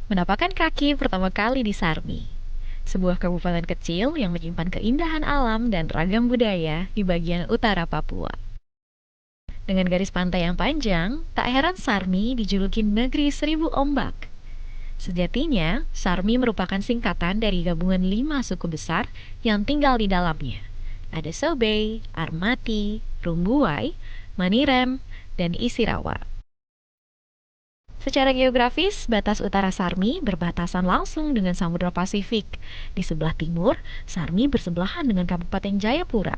Menapakkan kaki pertama kali di Sarmi, sebuah kabupaten kecil yang menyimpan keindahan alam dan ragam budaya di bagian utara Papua. Dengan garis pantai yang panjang, tak heran Sarmi dijuluki negeri seribu ombak. Sejatinya, Sarmi merupakan singkatan dari gabungan 5 suku besar yang tinggal di dalamnya. Ada Sobei, Armati, Rumbuai, Manirem, dan Isirawa. Secara geografis, batas utara Sarmi berbatasan langsung dengan Samudra Pasifik. Di sebelah timur, Sarmi bersebelahan dengan Kabupaten Jayapura.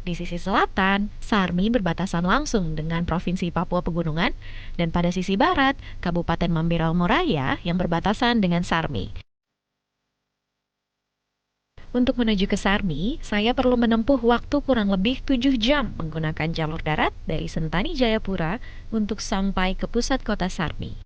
Di sisi selatan, Sarmi berbatasan langsung dengan Provinsi Papua Pegunungan, dan pada sisi barat, Kabupaten Mamberau Moraya yang berbatasan dengan Sarmi. Untuk menuju ke Sarmi, saya perlu menempuh waktu kurang lebih 7 jam menggunakan jalur darat dari Sentani Jayapura untuk sampai ke pusat kota Sarmi.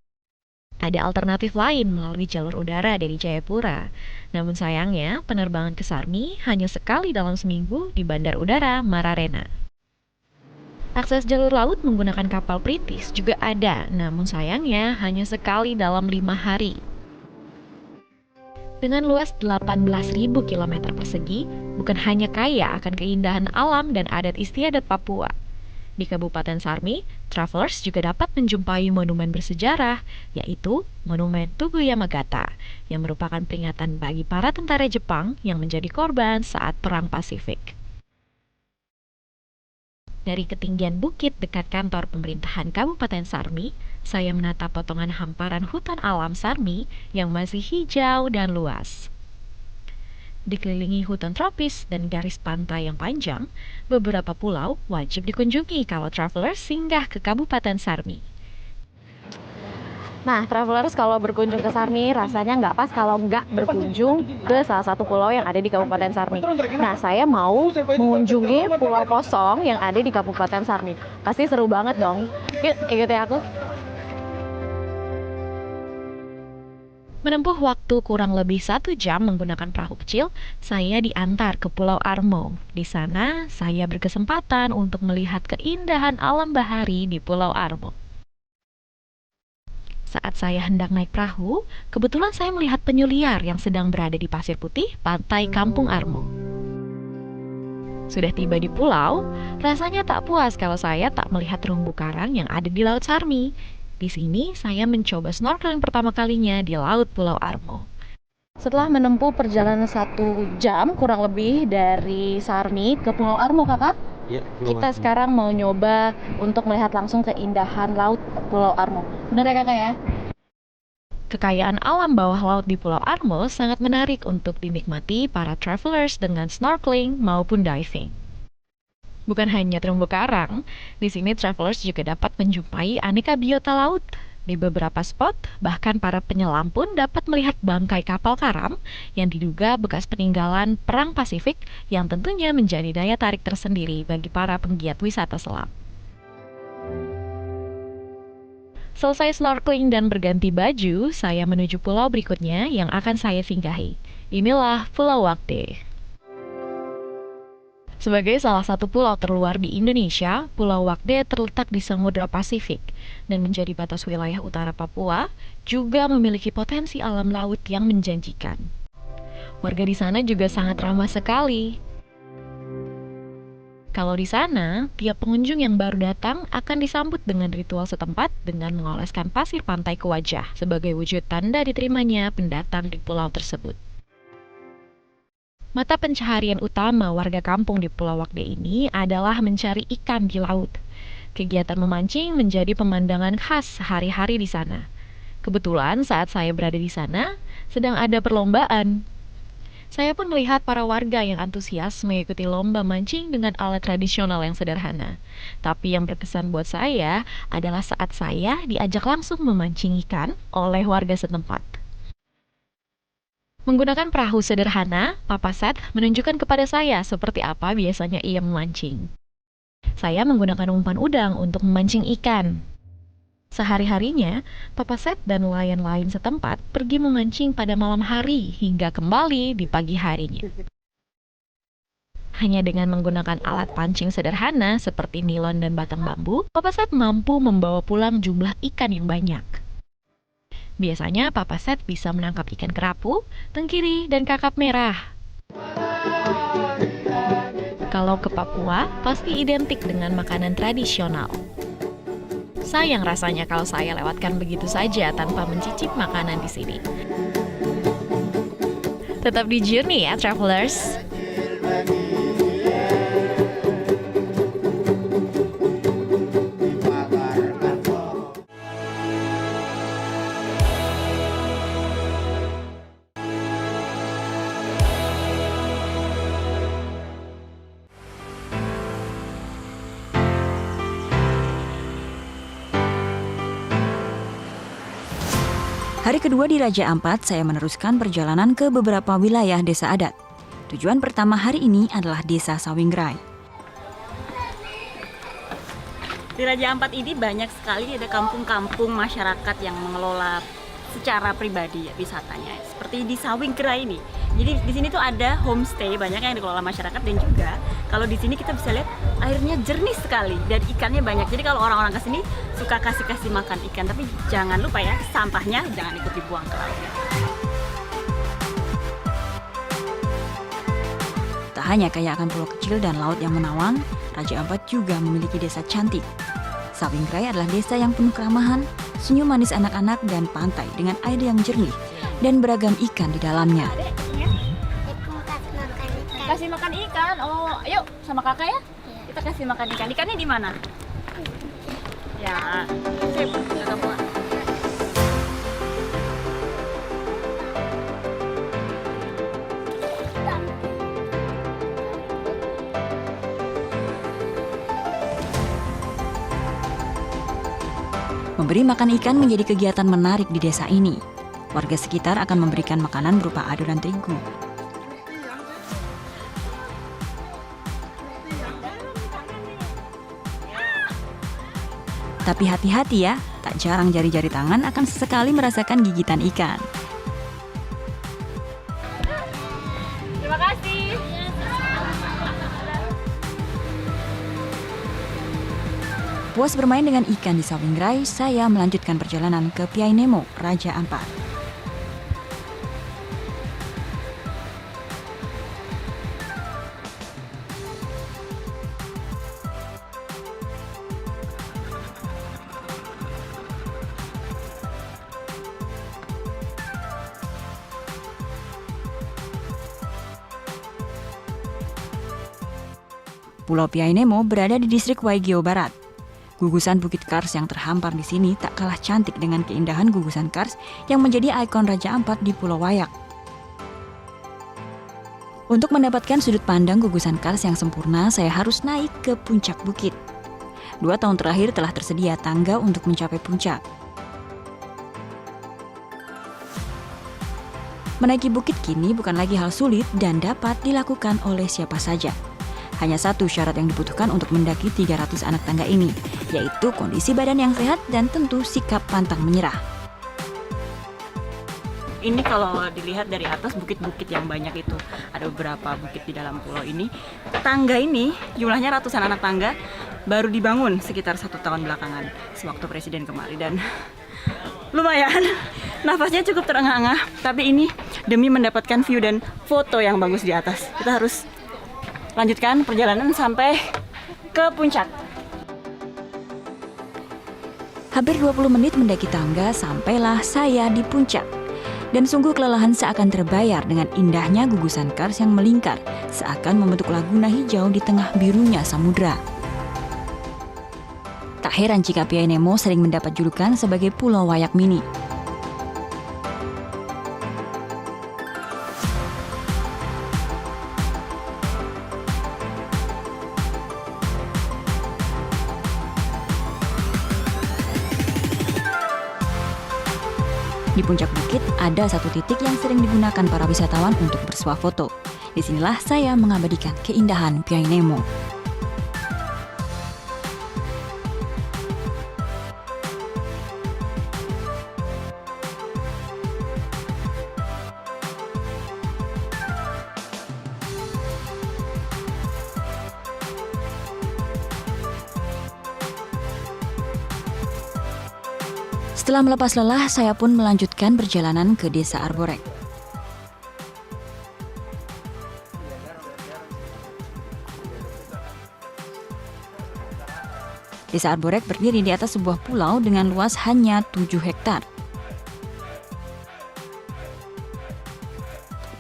Ada alternatif lain melalui jalur udara dari Jayapura. Namun sayangnya, penerbangan ke Sarmi hanya sekali dalam seminggu di Bandar Udara Mararena. Akses jalur laut menggunakan kapal perintis juga ada, namun sayangnya hanya sekali dalam 5 hari. Dengan luas 18.000 km persegi, bukan hanya kaya akan keindahan alam dan adat istiadat Papua. Di Kabupaten Sarmi, travelers juga dapat menjumpai monumen bersejarah, yaitu Monumen Tugu Yamagata, yang merupakan peringatan bagi para tentara Jepang yang menjadi korban saat Perang Pasifik. Dari ketinggian bukit dekat kantor pemerintahan Kabupaten Sarmi, saya menatap potongan hamparan hutan alam Sarmi yang masih hijau dan luas. Dikelilingi hutan tropis dan garis pantai yang panjang, beberapa pulau wajib dikunjungi kalau travelers singgah ke Kabupaten Sarmi. Nah, travelers kalau berkunjung ke Sarmi rasanya nggak pas kalau nggak berkunjung ke salah satu pulau yang ada di Kabupaten Sarmi. Nah, saya mau mengunjungi Pulau Kosong yang ada di Kabupaten Sarmi. Pasti seru banget dong. Yuk, ikutin aku. Menempuh waktu kurang lebih 1 jam menggunakan perahu kecil, saya diantar ke Pulau Armo. Di sana, saya berkesempatan untuk melihat keindahan alam bahari di Pulau Armo. Saat saya hendak naik perahu, kebetulan saya melihat penyu liar yang sedang berada di pasir putih pantai Kampung Armo. Sudah tiba di pulau, rasanya tak puas kalau saya tak melihat terumbu karang yang ada di Laut Sarmi. Di sini, saya mencoba snorkeling pertama kalinya di Laut Pulau Armo. Setelah menempuh perjalanan 1 jam kurang lebih dari Sarmi ke Pulau Armo, kakak, Ya, kita sekarang mau nyoba untuk melihat langsung keindahan laut Pulau Armo. Benar ya kakak ya? Kekayaan alam bawah laut di Pulau Armo sangat menarik untuk dinikmati para travelers dengan snorkeling maupun diving. Bukan hanya terumbu karang, di sini travelers juga dapat menjumpai aneka biota laut. Di beberapa spot, bahkan para penyelam pun dapat melihat bangkai kapal karam yang diduga bekas peninggalan Perang Pasifik yang tentunya menjadi daya tarik tersendiri bagi para penggiat wisata selam. Selesai snorkeling dan berganti baju, saya menuju pulau berikutnya yang akan saya singgahi. Inilah Pulau Wakde. Sebagai salah satu pulau terluar di Indonesia, Pulau Wakde terletak di Samudra Pasifik dan menjadi batas wilayah utara Papua, juga memiliki potensi alam laut yang menjanjikan. Warga di sana juga sangat ramah sekali. Kalau di sana, tiap pengunjung yang baru datang akan disambut dengan ritual setempat dengan mengoleskan pasir pantai ke wajah sebagai wujud tanda diterimanya pendatang di pulau tersebut. Mata pencaharian utama warga kampung di Pulau Wakde ini adalah mencari ikan di laut. Kegiatan memancing menjadi pemandangan khas sehari-hari di sana. Kebetulan saat saya berada di sana, sedang ada perlombaan. Saya pun melihat para warga yang antusias mengikuti lomba mancing dengan alat tradisional yang sederhana. Tapi yang berkesan buat saya adalah saat saya diajak langsung memancing ikan oleh warga setempat. Menggunakan perahu sederhana, Papa Seth menunjukkan kepada saya seperti apa biasanya ia memancing. Saya menggunakan umpan udang untuk memancing ikan. Sehari-harinya, Papa Seth dan nelayan lain setempat pergi memancing pada malam hari hingga kembali di pagi harinya. Hanya dengan menggunakan alat pancing sederhana seperti nilon dan batang bambu, Papa Seth mampu membawa pulang jumlah ikan yang banyak. Biasanya Papa Set bisa menangkap ikan kerapu, tenggiri, dan kakap merah. Kalau ke Papua, pasti identik dengan makanan tradisional. Sayang rasanya kalau saya lewatkan begitu saja tanpa mencicip makanan di sini. Tetap di journey ya, travelers! Hari kedua di Raja Ampat, saya meneruskan perjalanan ke beberapa wilayah desa adat. Tujuan pertama hari ini adalah Desa Sawingrai. Di Raja Ampat ini banyak sekali ada kampung-kampung masyarakat yang mengelola secara pribadi ya wisatanya. Seperti di Sawingrai ini. Jadi di sini tuh ada homestay banyak yang dikelola masyarakat, dan juga kalau di sini kita bisa lihat airnya jernih sekali dan ikannya banyak. Jadi kalau orang-orang ke sini suka kasih makan ikan, tapi jangan lupa ya, sampahnya jangan ikut dibuang ke laut. Tak hanya kaya akan pulau kecil dan laut yang menawang, Raja Ampat juga memiliki desa cantik. Sawingrai adalah desa yang penuh keramahan, senyum manis anak-anak, dan pantai dengan air yang jernih dan beragam ikan di dalamnya. Kasih makan ikan. Oh, ayo sama kakak ya. Kita kasih makan ikan. Ikannya di mana? Ya, sip. Kakak bawa. Memberi makan ikan menjadi kegiatan menarik di desa ini. Warga sekitar akan memberikan makanan berupa adonan terigu. Tapi hati-hati ya, tak jarang jari-jari tangan akan sesekali merasakan gigitan ikan. Terima kasih. Puas bermain dengan ikan di Sawingrai, saya melanjutkan perjalanan ke Piai Nemo, Raja Ampat. Pulau Piai Nemo berada di distrik Waigeo Barat. Gugusan Bukit Kars yang terhampar di sini tak kalah cantik dengan keindahan gugusan Kars yang menjadi ikon Raja Ampat di Pulau Wayak. Untuk mendapatkan sudut pandang gugusan Kars yang sempurna, saya harus naik ke puncak bukit. 2 tahun terakhir telah tersedia tangga untuk mencapai puncak. Menaiki bukit kini bukan lagi hal sulit dan dapat dilakukan oleh siapa saja. Hanya satu syarat yang dibutuhkan untuk mendaki 300 anak tangga ini, yaitu kondisi badan yang sehat dan tentu sikap pantang menyerah. Ini kalau dilihat dari atas bukit-bukit yang banyak itu, ada beberapa bukit di dalam pulau ini. Tangga ini jumlahnya ratusan anak tangga, baru dibangun sekitar 1 tahun belakangan sewaktu presiden kemari, dan lumayan nafasnya cukup terengah-engah. Tapi ini demi mendapatkan view dan foto yang bagus di atas, kita harus lanjutkan perjalanan sampai ke puncak. Hampir 20 menit mendaki tangga, sampailah saya di puncak. Dan sungguh kelelahan seakan terbayar dengan indahnya gugusan Kars yang melingkar, seakan membentuk laguna hijau di tengah birunya samudra. Tak heran jika Piai Nemo sering mendapat julukan sebagai Pulau Wayak Mini. Di puncak bukit ada satu titik yang sering digunakan para wisatawan untuk bersuah foto. Disinilah saya mengabadikan keindahan Piai Nemo. Setelah melepas lelah, saya pun melanjutkan perjalanan ke Desa Arborek. Desa Arborek berdiri di atas sebuah pulau dengan luas hanya 7 hektar.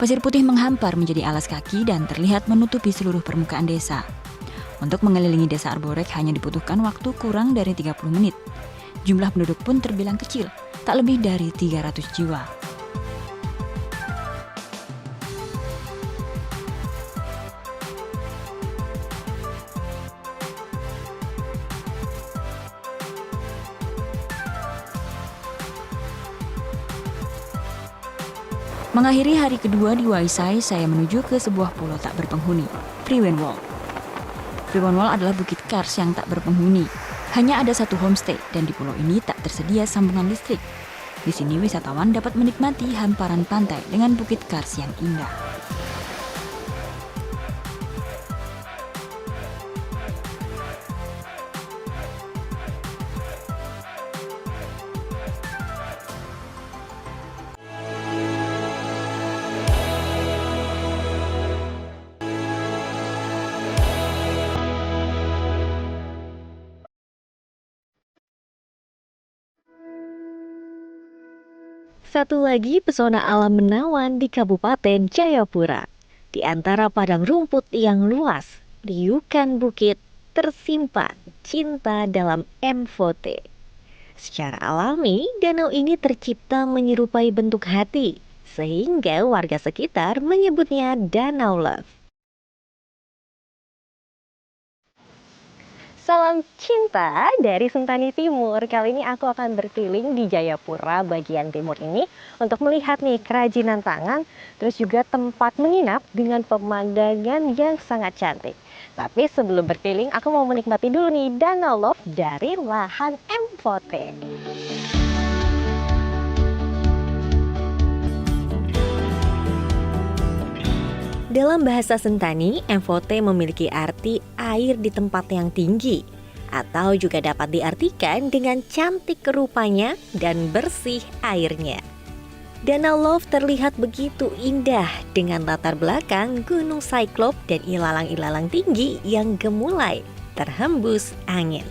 Pasir putih menghampar menjadi alas kaki dan terlihat menutupi seluruh permukaan desa. Untuk mengelilingi Desa Arborek hanya dibutuhkan waktu kurang dari 30 menit. Jumlah penduduk pun terbilang kecil, tak lebih dari 300 jiwa. Mengakhiri hari kedua di Waisai, saya menuju ke sebuah pulau tak berpenghuni, Priwenwol. Priwenwol adalah bukit kars yang tak berpenghuni. Hanya ada satu homestay dan di pulau ini tak tersedia sambungan listrik. Di sini wisatawan dapat menikmati hamparan pantai dengan bukit kars yang indah. Satu lagi pesona alam menawan di Kabupaten Jayapura. Di antara padang rumput yang luas, riukan bukit, tersimpan cinta dalam Mvote. Secara alami, danau ini tercipta menyerupai bentuk hati, sehingga warga sekitar menyebutnya Danau Love. Salam cinta dari Sentani Timur. Kali ini aku akan berkeliling di Jayapura bagian timur ini untuk melihat nih kerajinan tangan, terus juga tempat menginap dengan pemandangan yang sangat cantik. Tapi sebelum berkeliling, aku mau menikmati dulu nih Danau Love dari lahan Mvote. Dalam bahasa Sentani, Mvote memiliki arti air di tempat yang tinggi, atau juga dapat diartikan dengan cantik rupanya dan bersih airnya. Danau Love terlihat begitu indah dengan latar belakang Gunung Cyclops dan ilalang-ilalang tinggi yang gemulai terhembus angin.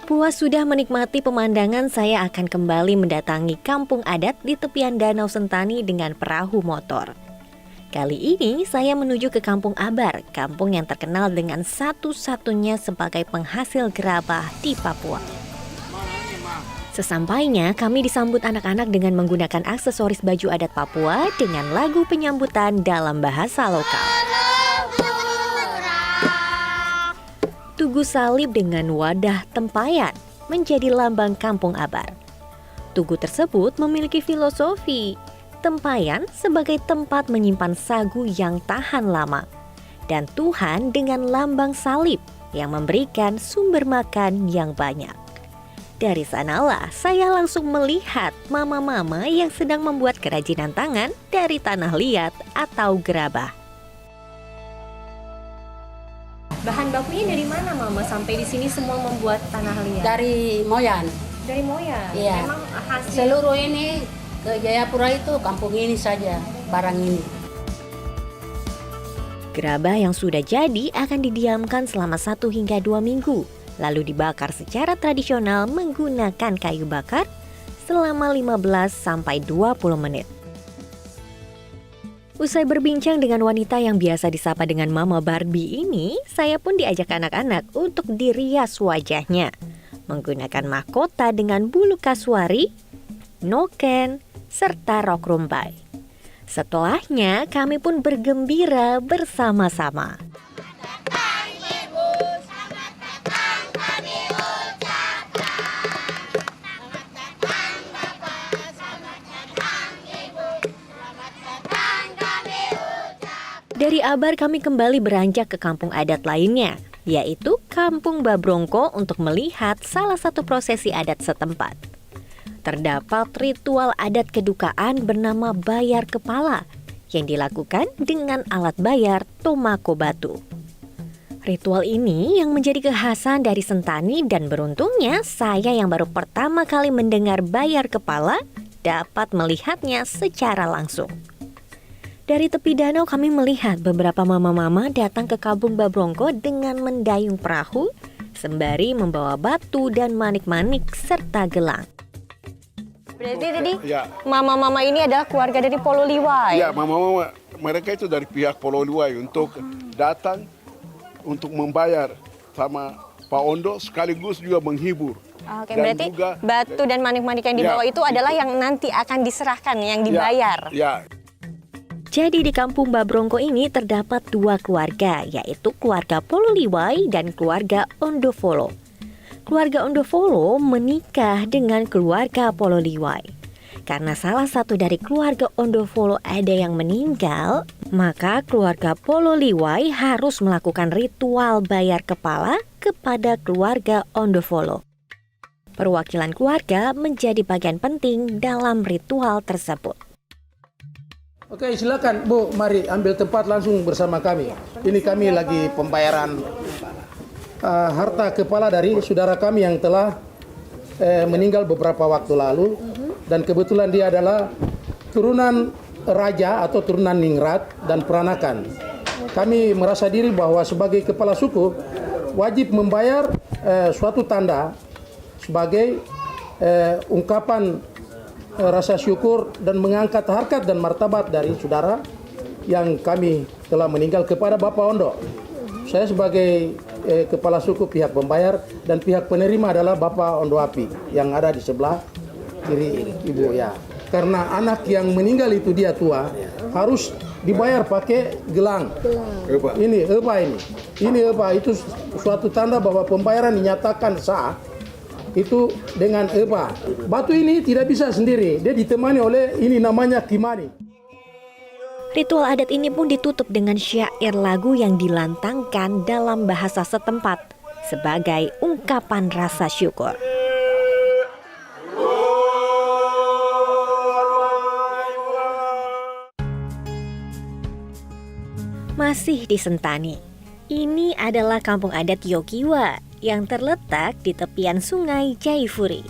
Puas sudah menikmati pemandangan, saya akan kembali mendatangi kampung adat di tepian Danau Sentani dengan perahu motor. Kali ini saya menuju ke Kampung Abar, kampung yang terkenal dengan satu-satunya sebagai penghasil gerabah di Papua. Sesampainya, kami disambut anak-anak dengan menggunakan aksesoris baju adat Papua dengan lagu penyambutan dalam bahasa lokal. Tugu salib dengan wadah tempayan menjadi lambang Kampung Abar. Tugu tersebut memiliki filosofi tempayan sebagai tempat menyimpan sagu yang tahan lama, dan Tuhan dengan lambang salib yang memberikan sumber makan yang banyak. Dari sanalah saya langsung melihat mama-mama yang sedang membuat kerajinan tangan dari tanah liat atau gerabah. Bahan bakunya dari mana Mama sampai di sini semua membuat tanah liat? Dari Moyan. Dari Moyan. Iya. Memang hasil Seluruh ini ke Jayapura itu kampung ini saja barang ini. gerabah yang sudah jadi akan didiamkan selama 1 hingga 2 minggu, lalu dibakar secara tradisional menggunakan kayu bakar selama 15 sampai 20 menit. Usai berbincang dengan wanita yang biasa disapa dengan Mama Barbie ini, saya pun diajak anak-anak untuk dirias wajahnya menggunakan mahkota dengan bulu kasuari, noken, serta rok rumbai. Setelahnya, kami pun bergembira bersama-sama. Dari Abar kami kembali beranjak ke kampung adat lainnya, yaitu Kampung Babrongko untuk melihat salah satu prosesi adat setempat. Terdapat ritual adat kedukaan bernama bayar kepala yang dilakukan dengan alat bayar tomako batu. Ritual ini yang menjadi kekhasan dari Sentani dan beruntungnya saya yang baru pertama kali mendengar bayar kepala dapat melihatnya secara langsung. Dari tepi danau kami melihat beberapa mama-mama datang ke Kampung Babrongko dengan mendayung perahu sembari membawa batu dan manik-manik serta gelang. Berarti tadi Ya, mama-mama ini adalah keluarga dari Polo Liwai. ya mama-mama mereka itu dari pihak Pulau Liwai untuk datang untuk membayar sama Pak Ondo sekaligus juga menghibur. Oke, Dan berarti juga, batu dan manik-manik yang dibawa Ya, itu adalah yang nanti akan diserahkan, yang dibayar. Ya, Jadi di Kampung Babrongko ini terdapat dua keluarga, yaitu keluarga Polo Liwai dan keluarga Ondofolo. Keluarga Ondofolo menikah dengan keluarga Polo Liwai. Karena salah satu dari keluarga Ondofolo ada yang meninggal, maka keluarga Polo Liwai harus melakukan ritual bayar kepala kepada keluarga Ondofolo. Perwakilan keluarga menjadi bagian penting dalam ritual tersebut. Oke, silakan Bu, mari ambil tempat langsung bersama kami. Ini kami lagi pembayaran harta kepala dari saudara kami yang telah meninggal beberapa waktu lalu. Dan kebetulan dia adalah turunan raja atau turunan ningrat dan peranakan. Kami merasa diri bahwa sebagai kepala suku wajib membayar suatu tanda sebagai ungkapan rasa syukur dan mengangkat harkat dan martabat dari saudara yang kami telah meninggal kepada Bapak Ondo. Saya sebagai kepala suku pihak pembayar dan pihak penerima adalah Bapak Ondo Api yang ada di sebelah kiri ibu ya. Karena anak yang meninggal itu dia tua harus dibayar pakai gelang. Ini apa itu suatu tanda bahwa pembayaran dinyatakan sah itu dengan apa. Batu ini tidak bisa sendiri, dia ditemani oleh ini namanya kimani. Ritual adat ini pun ditutup dengan syair lagu yang dilantangkan dalam bahasa setempat sebagai ungkapan rasa syukur. Masih di Sentani, ini adalah kampung adat Yokiwa yang terletak di tepian sungai Jaifuri.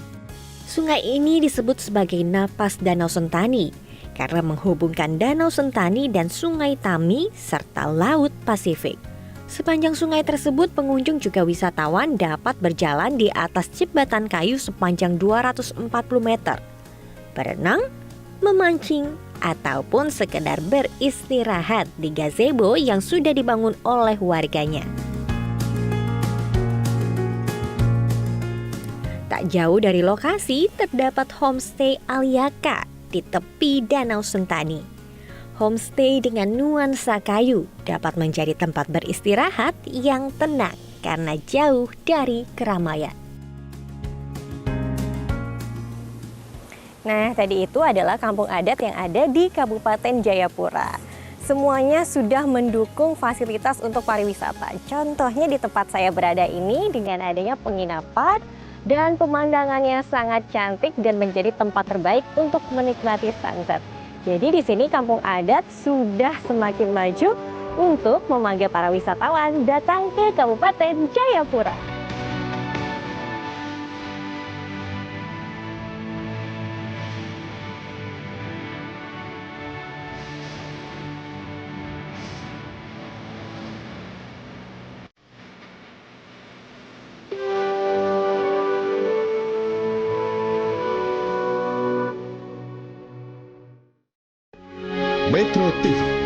Sungai ini disebut sebagai napas Danau Sentani karena menghubungkan Danau Sentani dan Sungai Tami serta Laut Pasifik. Sepanjang sungai tersebut pengunjung juga wisatawan dapat berjalan di atas jembatan kayu sepanjang 240 meter, berenang, memancing, ataupun sekedar beristirahat di gazebo yang sudah dibangun oleh warganya. Tak jauh dari lokasi terdapat homestay Aliaka di tepi Danau Sentani. Homestay dengan nuansa kayu dapat menjadi tempat beristirahat yang tenang karena jauh dari keramaian. Nah, tadi itu adalah kampung adat yang ada di Kabupaten Jayapura. Semuanya sudah mendukung fasilitas untuk pariwisata. Contohnya di tempat saya berada ini dengan adanya penginapan dan pemandangannya sangat cantik dan menjadi tempat terbaik untuk menikmati sunset. Jadi di sini kampung adat sudah semakin maju untuk memanggil para wisatawan datang ke Kabupaten Jayapura. Metro TV